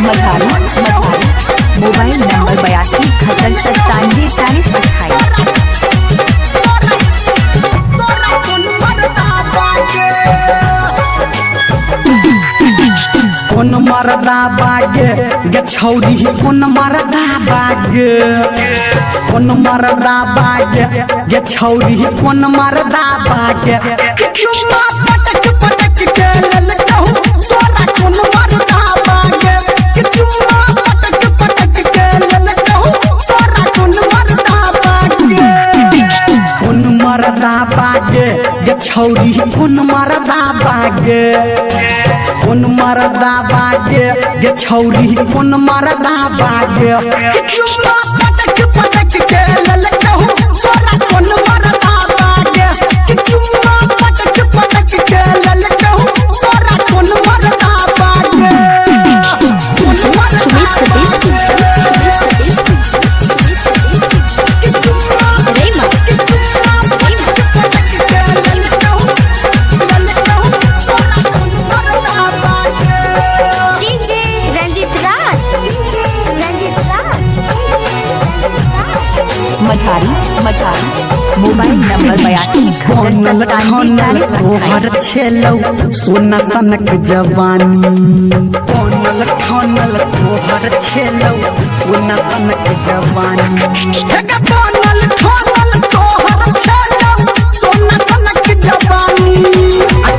Majhari mobile number 82 कौन मरदा बागे गे छौरी कौन मरदा बागे कौन मरदा बागे गे छौरी कौन मरदा बागे चुम्मा पटक पटक के ललकहू तोरा कौन मरदा बागे चुम्मा पटक पटक के ललकहू तोरा कौन मरदा बागे कौन मरदा बागे गे छौरी कौन मरदा बागे कौन मरदा बागे गे छौरी कौन मरदा बागे चुम्मा पटक पटक के ललकहू तोरा कौन मरदा बागे चुम्मा पटक पटक के ललकहू तोरा कौन मरदा बागे सुमित सतीश मझारी मोबाइल नंबर 82 तोहर छेलौ सोना सनक जवानी कोनल ठनल तोहर छेलौ सोना सनक जवानी कोनल ठनल तोहर छेलौ सोना सनक जवानी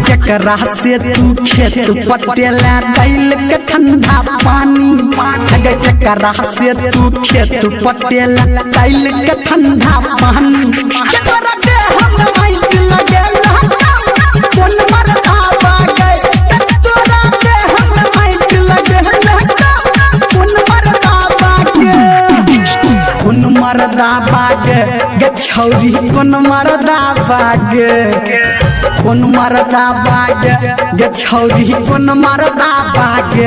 केकरा से तू खेत पटेला दैल के ठंडा पानी केकरा से तू खेत पटेला दैल के ठंडा पानी केकरा दे हम माइक लगेला कौन मरदा बागे तोरा दे हम माइक लगेला कौन मरदा बागे कौन मरदा बागे गे छौरी कौन मरदा बागे कौन मरदा बागे गे छौरी कौन मरदा बागे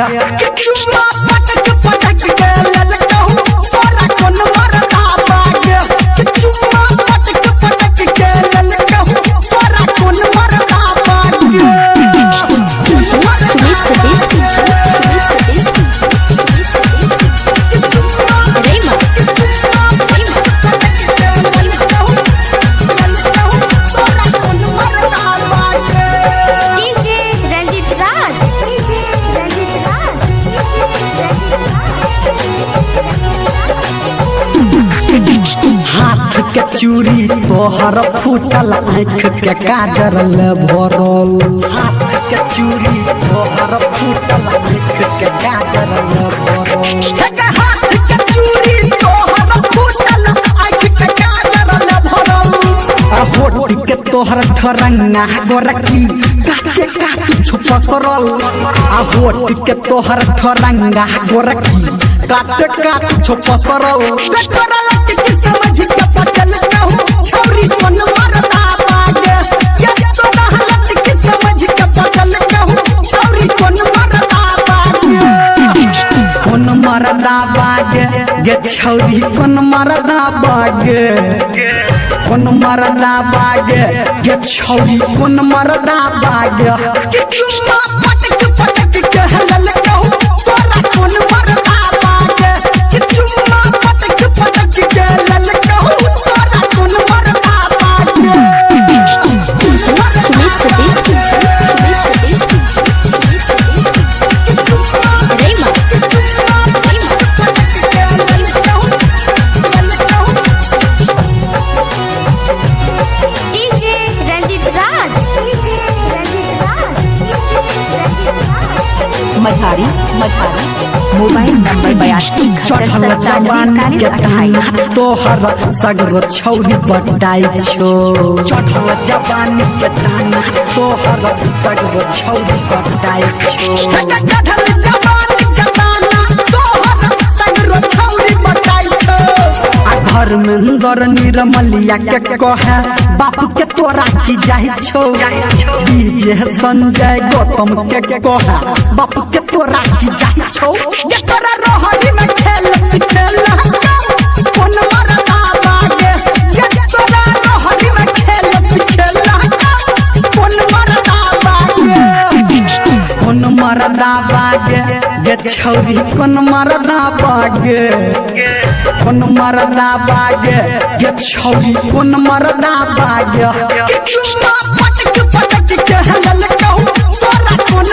चुम्मा पटक पटक के ललकहू तोरा कौन मरदा बागे चुम्मा पटक पटक के ललकहू तोरा कौन मरदा बागे सुमित सतीश हाथ के चूड़ी तोहर फूटल आँख के काजर ले भरल हाथ के चूड़ी तोहर फूटल आँख के काजर ले भरल हाथ के चूड़ी तोहर फूटल आँख के काजर ले भरल आ होठ के तोहर ठरंगा गोरकी काटे काटे छुपसरल आ होठ के तोहर ठरंगा गोरकी काटे काटे छुपसरल समझ के पटल कहूं छौरी कौन मरदा बागे तोरा हालत के समझ के पटल कहूं छौरी कौन मरदा बागे कौन मरदा बागे गे छौरी कौन मरदा बागे कौन मरदा बागे गे छौरी कौन मरदा बागे चुम्मा पटक पटक के ललकहू तोरा कौन मरदा बागे चुम्मा पटक पटक के ललकहू तोरा कौन मरदा बागे सुमित सतीश मझारी मोबाइल नंबर 82 तोहर सगरो छौरी बटाई छो चढ़ल जवानी के ताना तोहर सगरो छौरी बटाई छो चढ़ल जवानी के ताना तोहर सगरो छौरी बटाई छो आ घर में अंदर निर्मलिया के कहे बापू के तोरा की जाई छो डीजे संजय गौतम के कहे बापू के तोरा की जाई छो ये तोरा रोहनी में खेल सिखेला कौन मरदा बागे ये तोरा रोहनी में खेल सिखेला कौन मरदा बागे कौन मरदा बागे गे छौरी कोन मरदा बागे कोन मरदा बागे गे छौरी कोन मरदा बागे कि चुम्मा पटक पटक के हलल कहू तोरा कोन